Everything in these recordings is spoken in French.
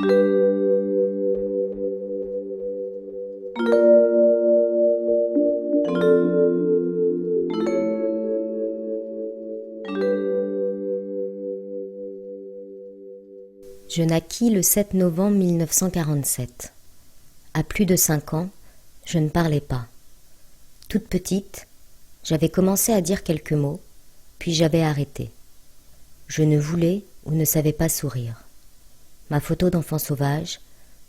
Je naquis le 7 novembre 1947. À plus de 5 ans, je ne parlais pas. Toute petite, j'avais commencé à dire quelques mots, puis j'avais arrêté. Je ne voulais ou ne savais pas sourire. Ma photo d'enfant sauvage,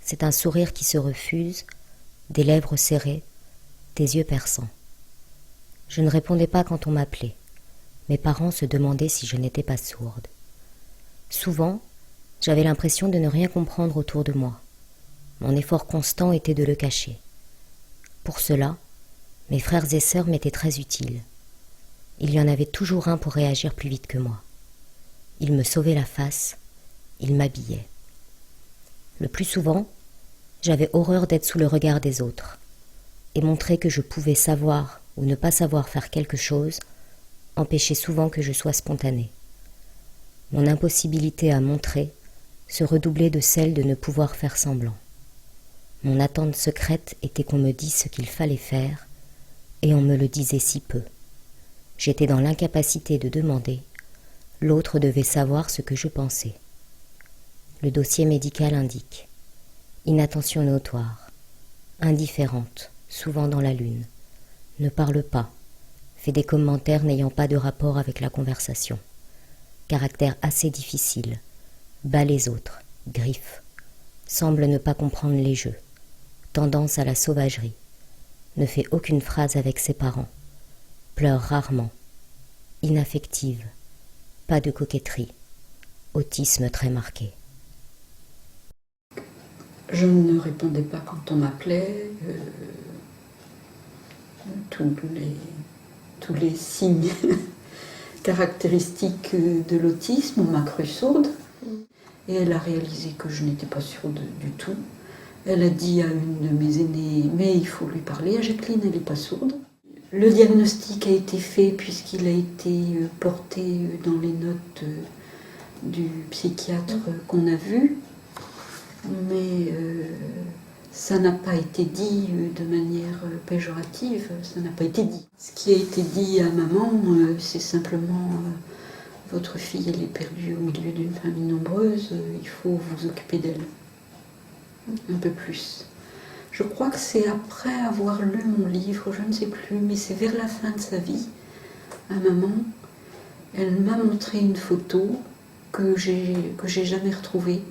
c'est un sourire qui se refuse, des lèvres serrées, des yeux perçants. Je ne répondais pas quand on m'appelait. Mes parents se demandaient si je n'étais pas sourde. Souvent, j'avais l'impression de ne rien comprendre autour de moi. Mon effort constant était de le cacher. Pour cela, mes frères et sœurs m'étaient très utiles. Il y en avait toujours un pour réagir plus vite que moi. Il me sauvait la face, il m'habillait. Le plus souvent, j'avais horreur d'être sous le regard des autres, et montrer que je pouvais savoir ou ne pas savoir faire quelque chose empêchait souvent que je sois spontanée. Mon impossibilité à montrer se redoublait de celle de ne pouvoir faire semblant. Mon attente secrète était qu'on me dise ce qu'il fallait faire, et on me le disait si peu. J'étais dans l'incapacité de demander, l'autre devait savoir ce que je pensais. Le dossier médical indique inattention notoire, indifférente, souvent dans la lune, ne parle pas, fait des commentaires n'ayant pas de rapport avec la conversation, caractère assez difficile, bat les autres, griffe, semble ne pas comprendre les jeux, tendance à la sauvagerie, ne fait aucune phrase avec ses parents, pleure rarement, inaffective, pas de coquetterie, autisme très marqué. Je ne répondais pas quand on m'appelait, tous les signes caractéristiques de l'autisme, on m'a crue sourde. Et elle a réalisé que je n'étais pas sourde du tout. Elle a dit à une de mes aînées, mais il faut lui parler, à Jacqueline, elle n'est pas sourde. Le diagnostic a été fait puisqu'il a été porté dans les notes du psychiatre qu'on a vu, mais ça n'a pas été dit de manière péjorative, ça n'a pas été dit. Ce qui a été dit à maman, c'est simplement votre fille, elle est perdue au milieu d'une famille nombreuse, il faut vous occuper d'elle un peu plus. Je crois que c'est après avoir lu mon livre, je ne sais plus, mais c'est vers la fin de sa vie, à maman, elle m'a montré une photo que j'ai jamais retrouvée,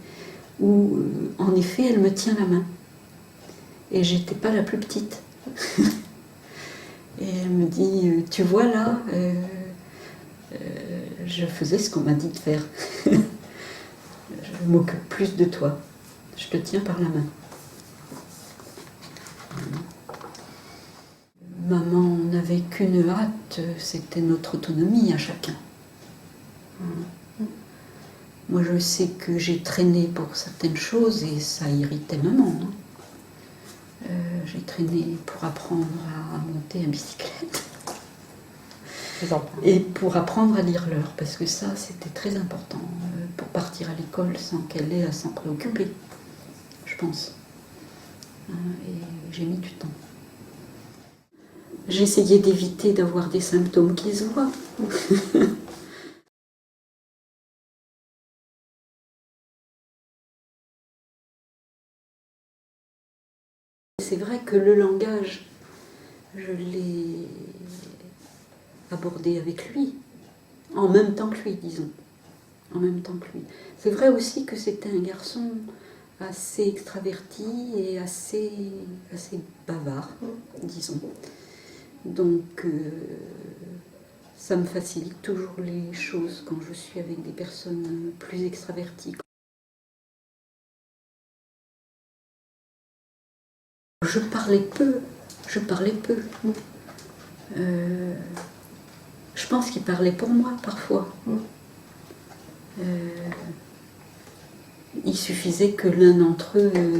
où en effet elle me tient la main. Et j'étais pas la plus petite. Et elle me dit, tu vois là, je faisais ce qu'on m'a dit de faire. Je m'occupe plus de toi. Je te tiens par la main. Maman n'avait qu'une hâte, c'était notre autonomie à chacun. Moi je sais que j'ai traîné pour certaines choses et ça irritait maman. J'ai traîné pour apprendre à monter à bicyclette. Et pour apprendre à lire l'heure, parce que ça c'était très important pour partir à l'école sans qu'elle ait à s'en préoccuper, je pense. Et j'ai mis du temps. J'essayais d'éviter d'avoir des symptômes qui se voient. C'est vrai que le langage, je l'ai abordé avec lui, en même temps que lui, disons. En même temps que lui. C'est vrai aussi que c'était un garçon assez extraverti et assez bavard, disons. Donc, ça me facilite toujours les choses quand je suis avec des personnes plus extraverties. Je parlais peu. Je pense qu'il parlait pour moi parfois. Il suffisait que l'un d'entre eux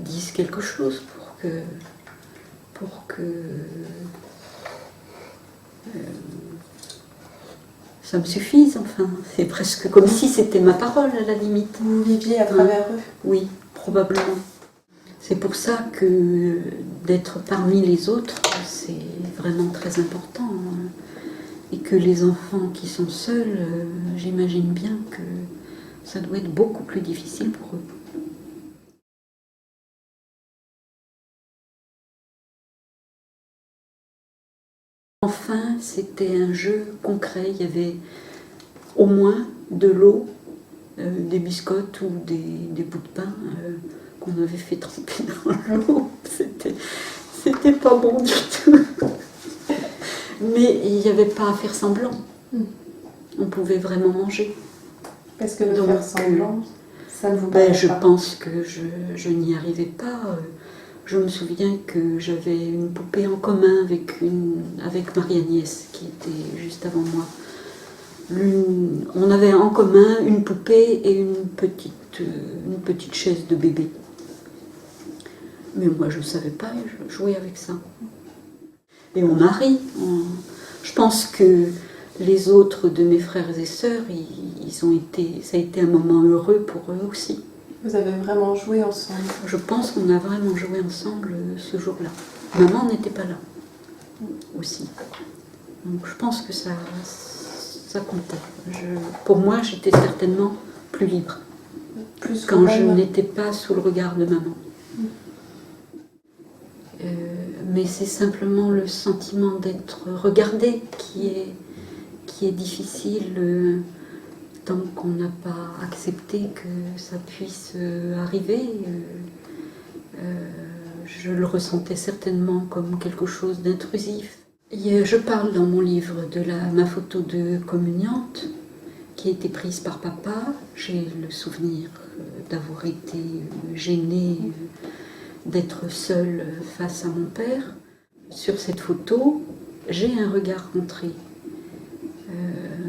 dise quelque chose pour que ça me suffise, enfin. C'est presque comme si c'était ma parole, à la limite. Vous viviez à travers eux? Oui, probablement. C'est pour ça que d'être parmi les autres, c'est vraiment très important. Hein. Et que les enfants qui sont seuls, j'imagine bien que ça doit être beaucoup plus difficile pour eux. Enfin, c'était un jeu concret. Il y avait au moins de l'eau, des biscottes ou des bouts de pain qu'on avait fait tremper dans l'eau. C'était pas bon du tout. Mais il n'y avait pas à faire semblant. On pouvait vraiment manger. Parce que de faire semblant, ça ne vous Ben, paraît je pas? pense que je n'y arrivais pas. Je me souviens que j'avais une poupée en commun avec Marie-Agnès, qui était juste avant moi. On avait en commun une poupée et une petite chaise de bébé. Mais moi, je ne savais pas, je jouais avec ça. Et on a ri. Je pense que les autres de mes frères et sœurs, ça a été un moment heureux pour eux aussi. Vous avez vraiment joué ensemble? Je pense qu'on a vraiment joué ensemble ce jour-là. Maman n'était pas là aussi. Donc je pense que ça comptait. Pour moi, j'étais certainement plus libre quand je n'étais pas sous le regard de maman. Mais c'est simplement le sentiment d'être regardée qui est difficile tant qu'on n'a pas accepté que ça puisse arriver. Je le ressentais certainement comme quelque chose d'intrusif. Je parle dans mon livre de ma photo de communiante qui a été prise par papa. J'ai le souvenir d'avoir été gênée d'être seule face à mon père. Sur cette photo, j'ai un regard rentré.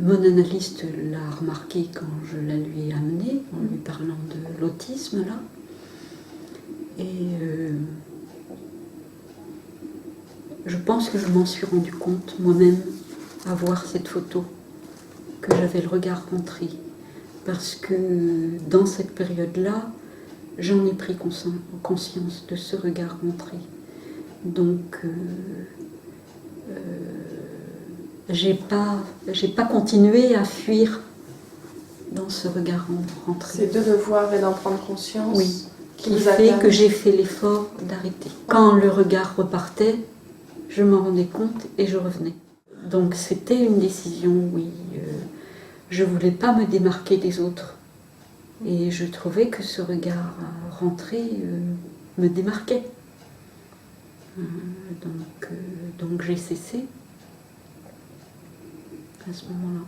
Mon analyste l'a remarqué quand je la lui ai amenée, en lui parlant de l'autisme, là. Et je pense que je m'en suis rendu compte moi-même à voir cette photo, que j'avais le regard rentré. Parce que dans cette période-là, j'en ai pris conscience de ce regard rentré. Donc, j'ai pas continué à fuir dans ce regard rentré. C'est de le voir et d'en prendre conscience. Oui, qui fait que j'ai fait l'effort d'arrêter. Quand le regard repartait, je m'en rendais compte et je revenais. Donc c'était une décision, oui. Je voulais pas me démarquer des autres. Et je trouvais que ce regard rentré me démarquait. Donc j'ai cessé à ce moment-là.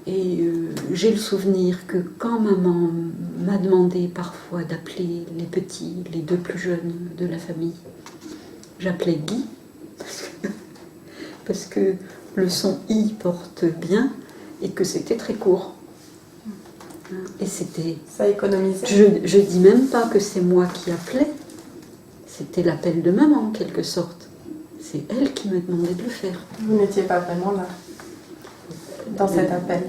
Et j'ai le souvenir que quand maman m'a demandé parfois d'appeler les petits, les deux plus jeunes de la famille, j'appelais Guy, parce que le son I porte bien et que c'était très court. Et c'était... Ça économisait. Je dis même pas que c'est moi qui appelais, c'était l'appel de maman en quelque sorte. C'est elle qui me demandait de le faire. Vous n'étiez pas vraiment là, dans cet appel.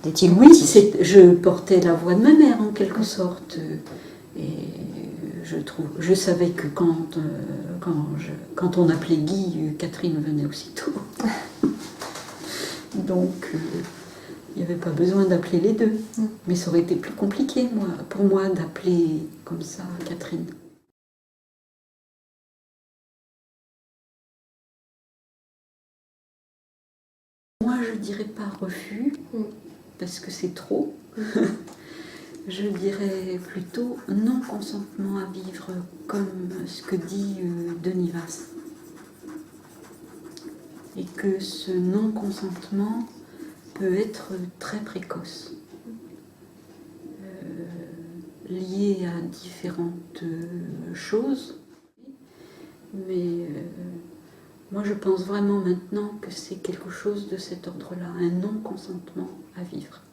Oui, je portais la voix de ma mère en quelque sorte. Et je savais que quand on appelait Guy, Catherine venait aussitôt. Donc, il n'y avait pas besoin d'appeler les deux. Mais ça aurait été plus compliqué pour moi d'appeler comme ça Catherine. Moi, je dirais pas refus, parce que c'est trop. Je dirais plutôt non-consentement à vivre, comme ce que dit Denis Vasse. Et que ce non-consentement peut être très précoce, lié à différentes choses. Mais moi, je pense vraiment maintenant que c'est quelque chose de cet ordre-là, un non-consentement à vivre.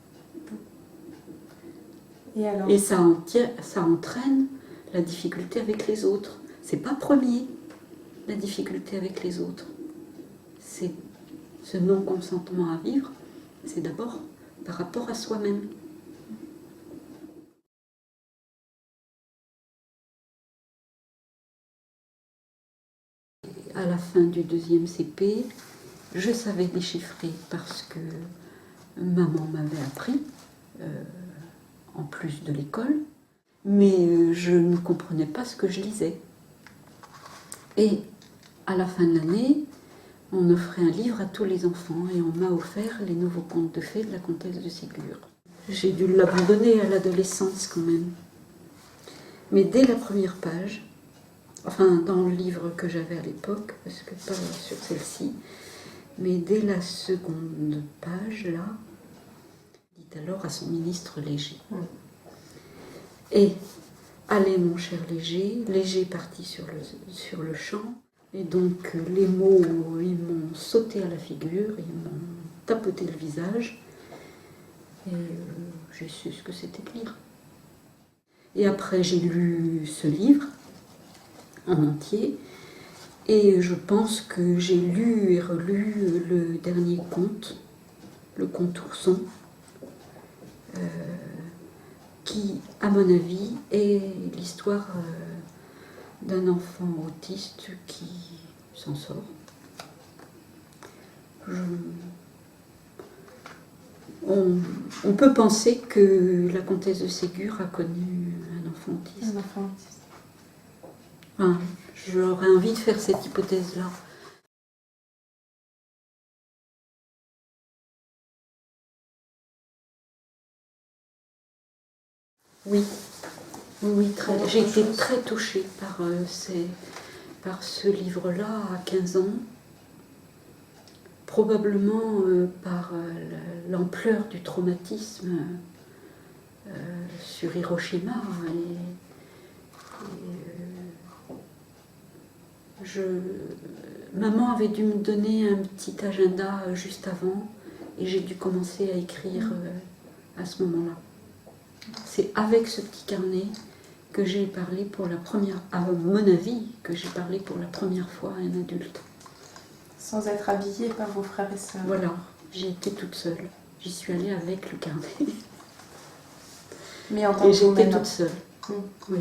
Et ça entraîne la difficulté avec les autres. C'est pas premier, la difficulté avec les autres. ce non-consentement à vivre, c'est d'abord par rapport à soi-même. À la fin du 2e CP, je savais déchiffrer parce que maman m'avait appris, en plus de l'école, mais je ne comprenais pas ce que je lisais. Et à la fin de l'année, on offrait un livre à tous les enfants et on m'a offert les nouveaux contes de fées de la comtesse de Ségur. J'ai dû l'abandonner à l'adolescence quand même. Mais dès la première page, enfin dans le livre que j'avais à l'époque, parce que pas sur celle-ci, mais dès la seconde page, là, dit alors à son ministre Léger. Et allez mon cher Léger, Léger partit sur le champ, et donc les mots, ils m'ont sauté à la figure, ils m'ont tapoté le visage, et j'ai su ce que c'était que lire. Et après j'ai lu ce livre en entier, et je pense que j'ai lu et relu le dernier conte, le conte Ourson, qui, à mon avis, est l'histoire d'un enfant autiste qui s'en sort. On peut penser que la comtesse de Ségur a connu un enfant autiste. Un enfant autiste. Enfin, j'aurais envie de faire cette hypothèse-là. Oui, oui, j'ai été très touchée par ce livre-là à 15 ans, probablement par l'ampleur du traumatisme sur Hiroshima. Maman avait dû me donner un petit agenda juste avant et j'ai dû commencer à écrire à ce moment-là. C'est avec ce petit carnet que j'ai parlé pour la première, à mon avis, que j'ai parlé pour la première fois à un adulte. Sans être habillée par vos frères et sœurs. Voilà, j'y étais toute seule. J'y suis allée avec le carnet. Mais en tant et que j'étais vous-même. toute seule. Oui.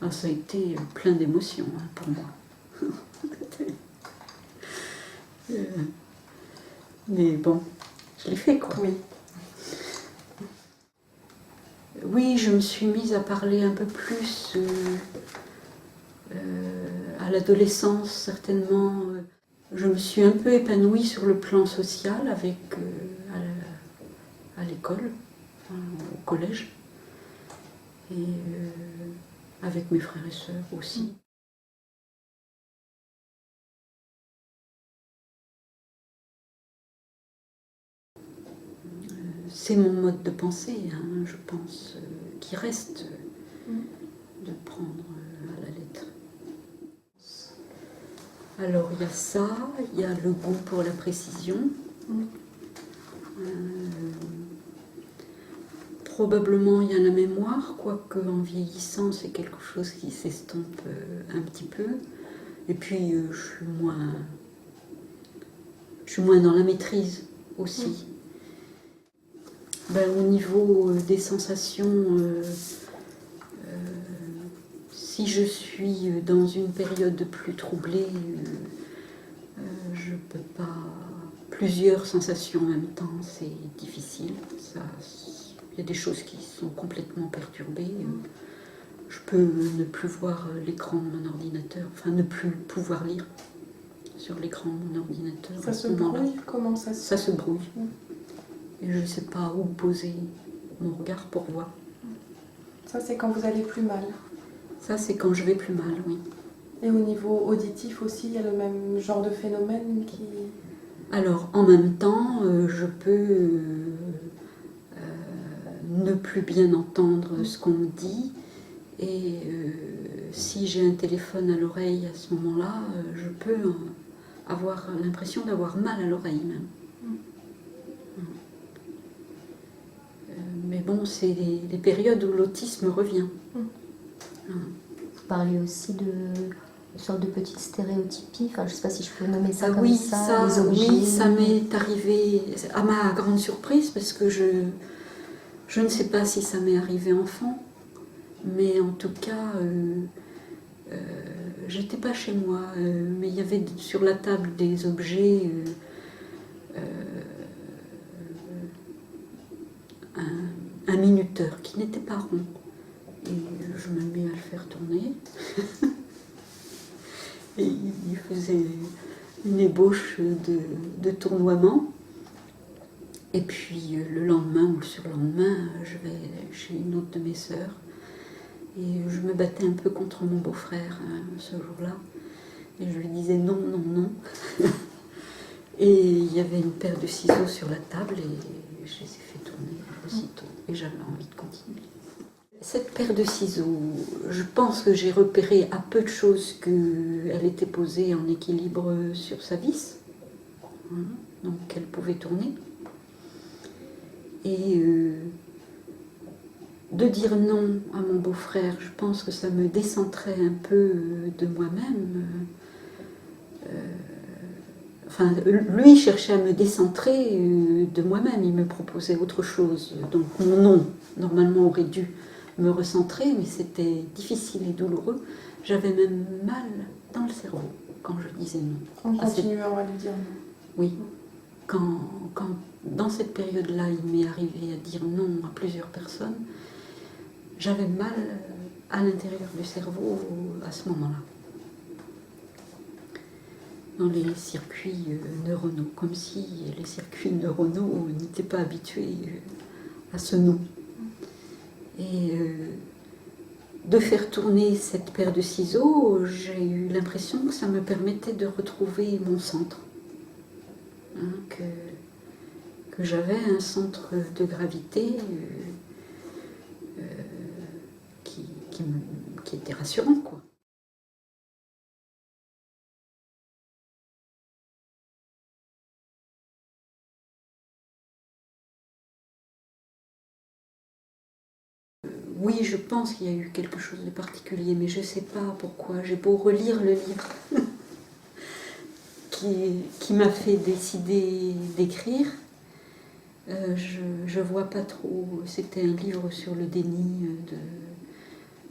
Alors, ça a été plein d'émotions pour moi. Mais bon, je l'ai fait quoi. Oui. Oui, je me suis mise à parler un peu plus à l'adolescence, certainement. Je me suis un peu épanouie sur le plan social avec, à l'école, au collège, et avec mes frères et sœurs aussi. C'est mon mode de pensée, hein, je pense, qui reste de prendre à la lettre. Alors il y a ça, il y a le goût pour la précision. Probablement il y a la mémoire, quoique en vieillissant c'est quelque chose qui s'estompe un petit peu. Et puis je suis moins dans la maîtrise aussi. Au niveau des sensations, si je suis dans une période plus troublée, je ne peux pas. Plusieurs sensations en même temps, c'est difficile. Il y a des choses qui sont complètement perturbées. Je peux ne plus voir l'écran de mon ordinateur, enfin ne plus pouvoir lire sur l'écran de mon ordinateur. Ça se brouille? Comment ça se... Ça se brouille. Et je ne sais pas où poser mon regard pour voir. Ça, c'est quand vous allez plus mal. Ça, c'est quand je vais plus mal, oui. Et au niveau auditif aussi, il y a le même genre de phénomène qui... Alors, en même temps, je peux ne plus bien entendre ce qu'on me dit. Et si j'ai un téléphone à l'oreille à ce moment-là, je peux avoir l'impression d'avoir mal à l'oreille même. Mais bon, c'est les périodes où l'autisme revient. Vous parlez aussi une sorte de petite stéréotypie, enfin je sais pas si je peux nommer ça comme oui, ça, les objets. Oui, ça m'est arrivé à ma grande surprise parce que je ne sais pas si ça m'est arrivé enfant, mais en tout cas, j'étais pas chez moi, mais il y avait sur la table des objets, un minuteur qui n'était pas rond. Et je me mis à le faire tourner. Et il faisait une ébauche de tournoiement. Et puis le lendemain ou le surlendemain, je vais chez une autre de mes sœurs. Et je me battais un peu contre mon beau-frère ce jour-là. Et je lui disais non, non, non. Et il y avait une paire de ciseaux sur la table et je les ai fait tourner aussitôt. Et j'avais envie de continuer. Cette paire de ciseaux, je pense que j'ai repéré à peu de choses qu'elle était posée en équilibre sur sa vis. Donc elle pouvait tourner. Et de dire non à mon beau-frère, je pense que ça me décentrait un peu de moi-même. Enfin, lui cherchait à me décentrer de moi-même, il me proposait autre chose. Donc mon non, normalement, aurait dû me recentrer, mais c'était difficile et douloureux. J'avais même mal dans le cerveau quand je disais non. En continuant à lui dire non. Oui. Quand dans cette période-là, il m'est arrivé à dire non à plusieurs personnes, j'avais mal à l'intérieur du cerveau à ce moment-là. Dans les circuits neuronaux, comme si les circuits neuronaux n'étaient pas habitués à ce non. Et de faire tourner cette paire de ciseaux, j'ai eu l'impression que ça me permettait de retrouver mon centre. Que j'avais un centre de gravité qui était rassurant, quoi. Oui, je pense qu'il y a eu quelque chose de particulier, mais je ne sais pas pourquoi. J'ai beau relire le livre qui m'a fait décider d'écrire, je ne vois pas trop. C'était un livre sur le déni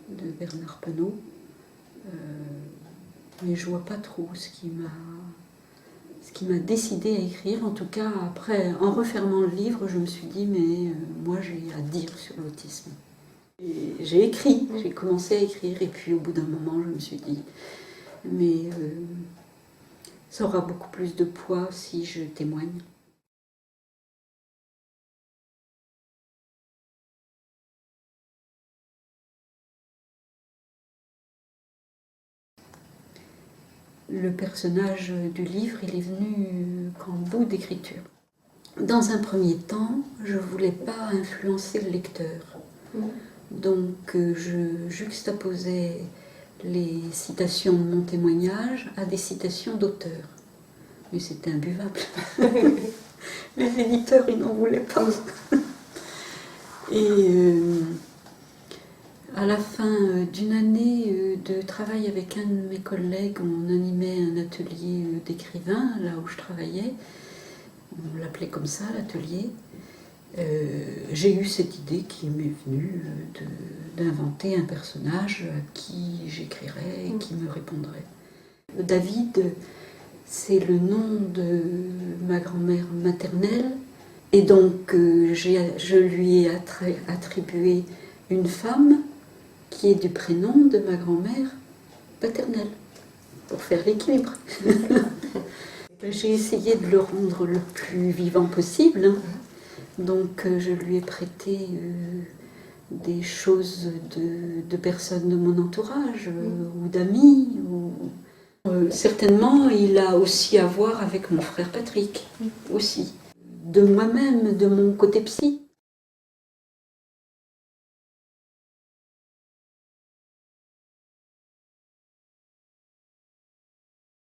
de Bernard Penaud, mais je ne vois pas trop ce qui m'a décidé à écrire. En tout cas, après, en refermant le livre, je me suis dit, mais moi j'ai à dire sur l'autisme. J'ai écrit, j'ai commencé à écrire, et puis au bout d'un moment, je me suis dit, mais ça aura beaucoup plus de poids si je témoigne. Le personnage du livre, il est venu qu'en bout d'écriture. Dans un premier temps, je ne voulais pas influencer le lecteur. Donc je juxtaposais les citations de mon témoignage à des citations d'auteurs. Mais c'était imbuvable. Les éditeurs, ils n'en voulaient pas. Et à la fin d'une année de travail avec un de mes collègues, on animait un atelier d'écrivain, là où je travaillais. On l'appelait comme ça, l'atelier. J'ai eu cette idée qui m'est venue d'inventer un personnage à qui j'écrirais et qui me répondrait. David, c'est le nom de ma grand-mère maternelle, et donc je lui ai attribué une femme qui est du prénom de ma grand-mère paternelle, pour faire l'équilibre. J'ai essayé de le rendre le plus vivant possible, hein. Donc je lui ai prêté des choses de personnes de mon entourage ou d'amis. Certainement, il a aussi à voir avec mon frère Patrick, aussi. De moi-même, de mon côté psy.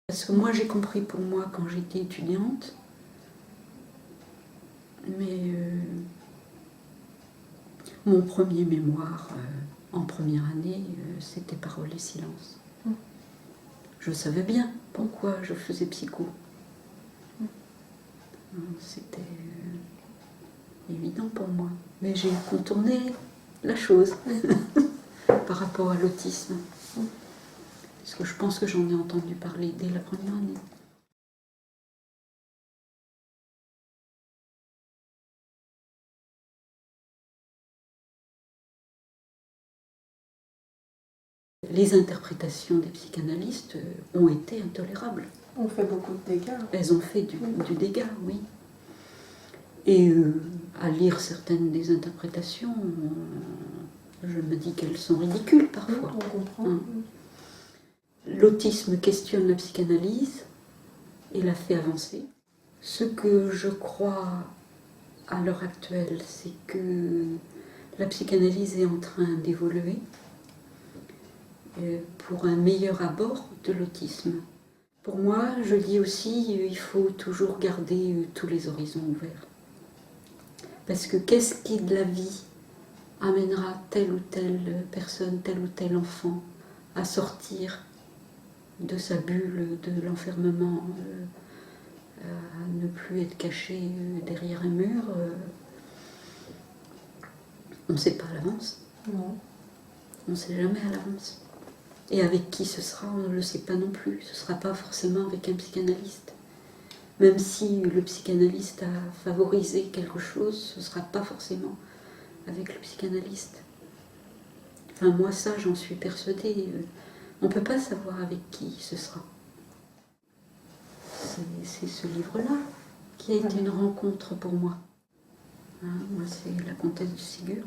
Parce que moi, j'ai compris pour moi quand j'étais étudiante, mais mon premier mémoire en première année, c'était Parole et silence. Je savais bien pourquoi je faisais psycho. C'était évident pour moi. Mais j'ai contourné la chose par rapport à l'autisme. Parce que je pense que j'en ai entendu parler dès la première année. Les interprétations des psychanalystes ont été intolérables. On fait beaucoup de dégâts. Elles ont fait du dégât, oui. Et à lire certaines des interprétations, je me dis qu'elles sont ridicules parfois. On comprend. L'autisme questionne la psychanalyse et la fait avancer. Ce que je crois à l'heure actuelle, c'est que la psychanalyse est en train d'évoluer pour un meilleur abord de l'autisme. Pour moi, je dis aussi, il faut toujours garder tous les horizons ouverts. Parce que qu'est-ce qui de la vie amènera telle ou telle personne, tel ou tel enfant à sortir de sa bulle, de l'enfermement, à ne plus être caché derrière un mur, on ne sait pas à l'avance. Non. On ne sait jamais à l'avance. Et avec qui ce sera, on ne le sait pas non plus. Ce ne sera pas forcément avec un psychanalyste. Même si le psychanalyste a favorisé quelque chose, ce ne sera pas forcément avec le psychanalyste. Enfin, moi, ça, j'en suis persuadée. On ne peut pas savoir avec qui ce sera. C'est ce livre-là qui a été une rencontre pour moi. Hein, moi, c'est La Comtesse de Ségur.